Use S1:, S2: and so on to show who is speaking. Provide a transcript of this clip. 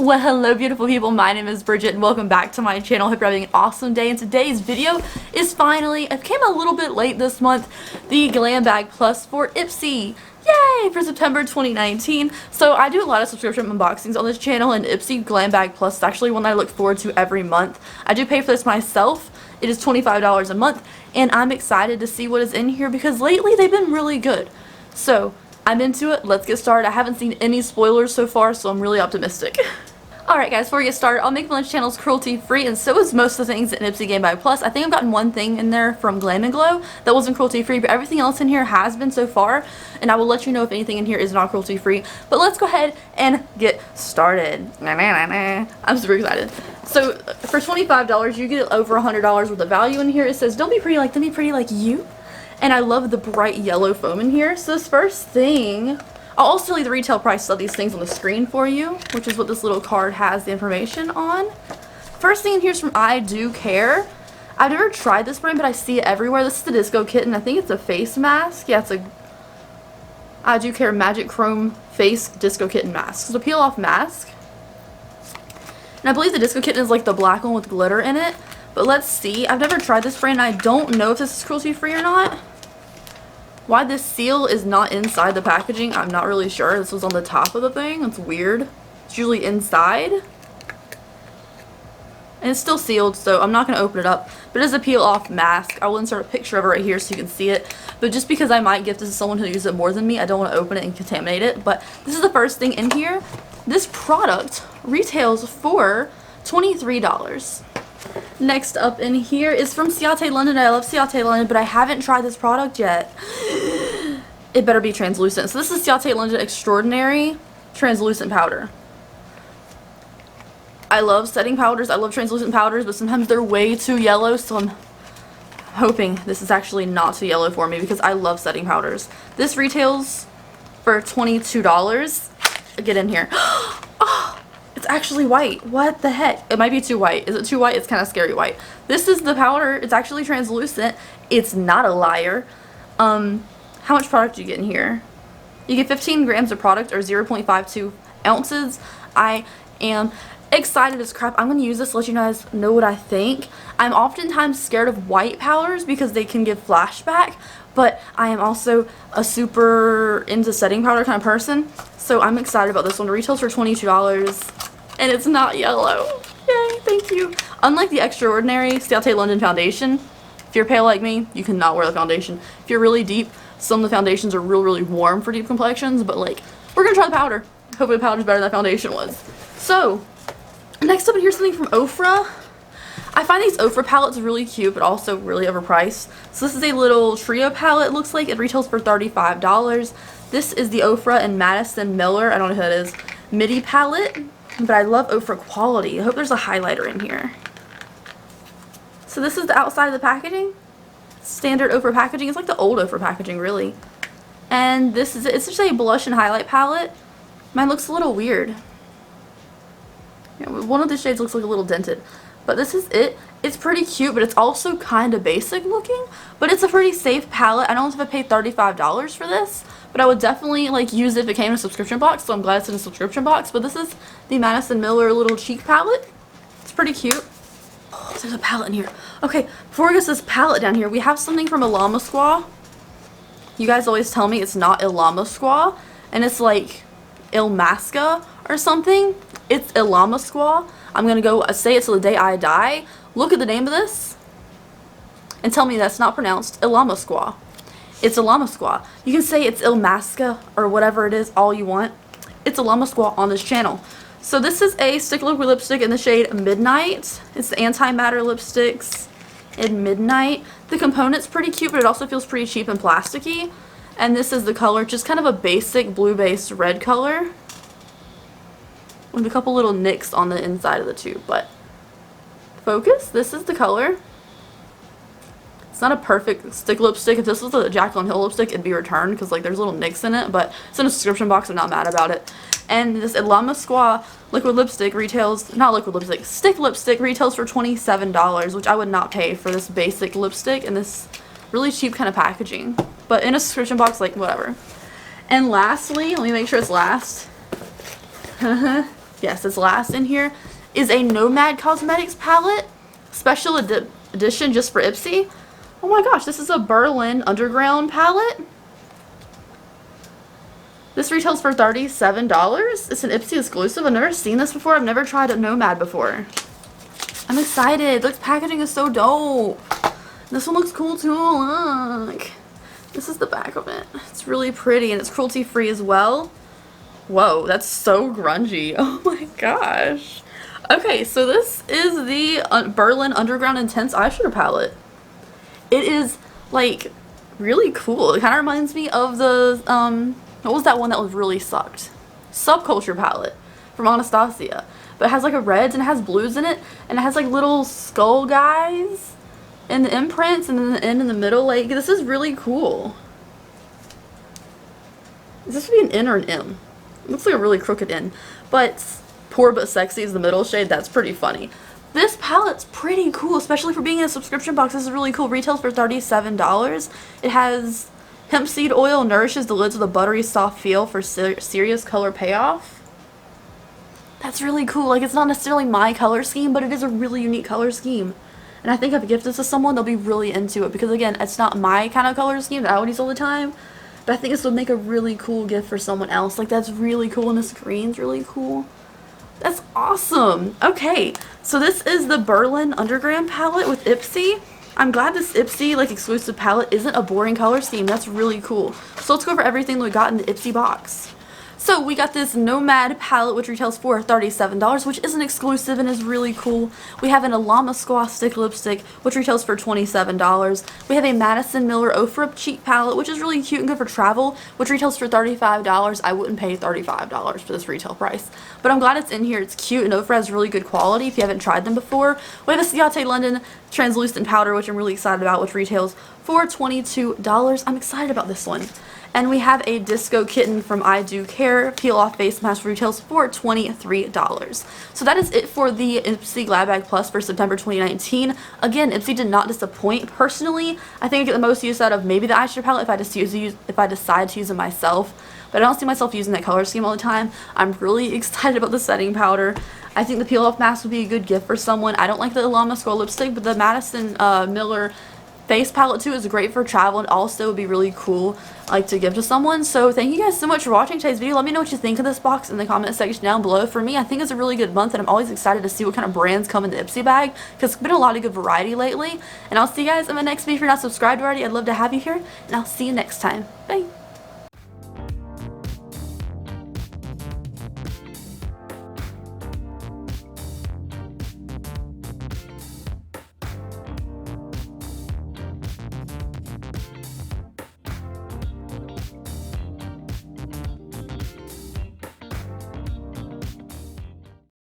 S1: Well, hello beautiful people, my name is Bridget and welcome back to my channel. Hope you're having an awesome day, and today's video is finally, it came a little bit late this month, the Glam Bag Plus for Ipsy. Yay! For September 2019. So I do a lot of subscription unboxings on this channel, and Ipsy Glam Bag Plus is actually one that I look forward to every month. I do pay for this myself. It is $25 a month, and I'm excited to see what is in here because lately they've been really good. So I'm into it. Let's get started. I haven't seen any spoilers so far, so I'm really optimistic. Alright guys, before we get started, I'll make my lunch channels cruelty free, and so is most of the things in Ipsy Glam Bag Plus. I think I've gotten one thing in there from Glam & Glow that wasn't cruelty free, but everything else in here has been so far, and I will let you know if anything in here is not cruelty free. But let's go ahead and get started. I'm super excited. So for $25, you get over $100 worth of value in here. It says, don't be pretty like them, be pretty like you. And I love the bright yellow foam in here. So this first thing, I'll also leave the retail price of these things on the screen for you, which is what this little card has the information on. First thing in here is from I Do Care. I've never tried this brand, but I see it everywhere. This is the Disco Kitten. I think it's a face mask. Yeah, it's a I Do Care Magic Chrome Face Disco Kitten mask. It's a peel off mask. And I believe the Disco Kitten is like the black one with glitter in it. But let's see. I've never tried this brand. I don't know if this is cruelty free or not. Why this seal is not inside the packaging, I'm not really sure. This was on the top of the thing. It's weird. It's usually inside. And it's still sealed, so I'm not going to open it up. But it is a peel-off mask. I will insert a picture of it right here so you can see it. But just because I might gift this to someone who uses it more than me, I don't want to open it and contaminate it. But this is the first thing in here. This product retails for $23. Next up in here is from Suic'de London. I love Suic'de London, but I haven't tried this product yet. It better be translucent. So this is Suic'de London Extraordinary Translucent Powder. I love setting powders. I love translucent powders, but sometimes they're way too yellow, so I'm hoping this is actually not too yellow for me because I love setting powders. This retails for $22. Get in here. Oh! It's actually white. What the heck? It might be too white. Is it too white? It's kind of scary white. This is the powder. It's actually translucent. It's not a liar. How much product do you get in here? You get 15 grams of product, or 0.52 ounces. I am excited as crap. I'm going to use this to let you guys know what I think. I'm oftentimes scared of white powders because they can give flashback, but I am also a super into setting powder kind of person. So I'm excited about this one. It retails for $22. And it's not yellow. Yay, thank you. Unlike the Extraordinary Suic'de London foundation, if you're pale like me, you cannot wear the foundation. If you're really deep, some of the foundations are really warm for deep complexions, but like, we're gonna try the powder. Hopefully the powder's better than that foundation was. So, next up here's something from Ofra. I find these Ofra palettes really cute, but also really overpriced. So this is a little trio palette, it looks like. It retails for $35. This is the Ofra and Madison Miller, I don't know who that is, midi palette. But I love Ofra quality. I hope there's a highlighter in here. So this is the outside of the packaging. Standard Ofra packaging. It's like the old Ofra packaging, really. And this is it. It's just a blush and highlight palette. Mine looks a little weird. Yeah, one of the shades looks like a little dented. But this is it. It's pretty cute, but it's also kind of basic looking. But it's a pretty safe palette. I don't know if I paid $35 for this, but I would definitely like use it if it came in a subscription box, so I'm glad it's in a subscription box. But this is the Madison Miller little cheek palette. It's pretty cute. Oh, there's a palette in here. Okay, before we get to this palette down here, we have something from Ilama Squaw. You guys always tell me it's not Ilama Squaw, and it's like Ilmasca or something. It's Ilama Squaw. I'm gonna go say it till the day I die. Look at the name of this and tell me that's not pronounced Ilama Squaw. It's Ilama Squaw. You can say it's Ilmasca or whatever it is all you want. It's Ilama Squaw on this channel. So this is a stick liquid lipstick in the shade Midnight. It's the anti-matter lipsticks in Midnight. The component's pretty cute, but it also feels pretty cheap and plasticky. And this is the color, just kind of a basic blue-based red color with a couple little nicks on the inside of the tube. But focus, this is the color. It's not a perfect stick lipstick. If this was a Jaclyn Hill lipstick, it'd be returned because like there's little nicks in it, but it's in a subscription box. I'm not mad about it. And this Ilama Squaw liquid lipstick retails, not liquid lipstick, stick lipstick retails for $27, which I would not pay for this basic lipstick and this really cheap kind of packaging. But in a subscription box, like whatever. And lastly, let me make sure it's last. yes, this last in here is a Nomad Cosmetics palette, special edition just for Ipsy. Oh my gosh, this is a Berlin Underground palette. This retails for $37. It's an Ipsy exclusive. I've never seen this before. I've never tried a Nomad before. I'm excited. This packaging is so dope. This one looks cool too. Look. This is the back of it. It's really pretty and it's cruelty free as well. Whoa, that's so grungy. Oh my gosh. Okay, so this is the Berlin Underground Intense Eyeshadow Palette. It is like really cool. It kind of reminds me of the what was that one that was really sucked? Subculture palette from Anastasia. But it has like a reds and it has blues in it, and it has like little skull guys and the imprints, and then the N in the middle. Like, this is really cool. Is this would be an N or an M? It looks like a really crooked N. But Poor But Sexy is the middle shade. That's pretty funny. This palette's pretty cool, especially for being in a subscription box. This is really cool. Retails for $37. It has hemp seed oil, nourishes the lids with a buttery soft feel for serious color payoff. That's really cool. Like, it's not necessarily my color scheme, but it is a really unique color scheme. And I think if I gift this to someone, they'll be really into it. Because, again, it's not my kind of color scheme that I would use all the time. But I think this would make a really cool gift for someone else. Like, that's really cool. And this green's really cool. That's awesome. Okay, so this is the Berlin Underground palette with Ipsy. I'm glad this Ipsy like exclusive palette isn't a boring color scheme. That's really cool. So let's go over everything that we got in the Ipsy box. So we got this Nomad palette, which retails for $37, which is an exclusive and is really cool. We have an Llama Squash stick lipstick, which retails for $27. We have a Madison Miller Ofra cheek palette, which is really cute and good for travel, which retails for $35. I wouldn't pay $35 for this retail price, but I'm glad it's in here. It's cute, and Ofra has really good quality if you haven't tried them before. We have a Suic'de London translucent powder, which I'm really excited about, which retails for $22. I'm excited about this one. And we have a Disco Kitten from I Do Care peel off face mask, retails for $23. So that is it for the Ipsy Glad Bag Plus for September 2019. Again, Ipsy did not disappoint. Personally, I think I get the most use out of maybe the eyeshadow palette if I decide to use it myself. But I don't see myself using that color scheme all the time. I'm really excited about the setting powder. I think the peel off mask would be a good gift for someone. I don't like the Llama Skull lipstick, but the Madison Miller face palette too is great for travel, and also would be really cool like to give to someone. So thank you guys so much for watching today's video. Let me know what you think of this box in the comment section down below. For me, I think it's a really good month, and I'm always excited to see what kind of brands come in the Ipsy bag, because it's been a lot of good variety lately. And I'll see you guys in my next video. If you're not subscribed already, I'd love to have you here, and I'll see you next time. Bye.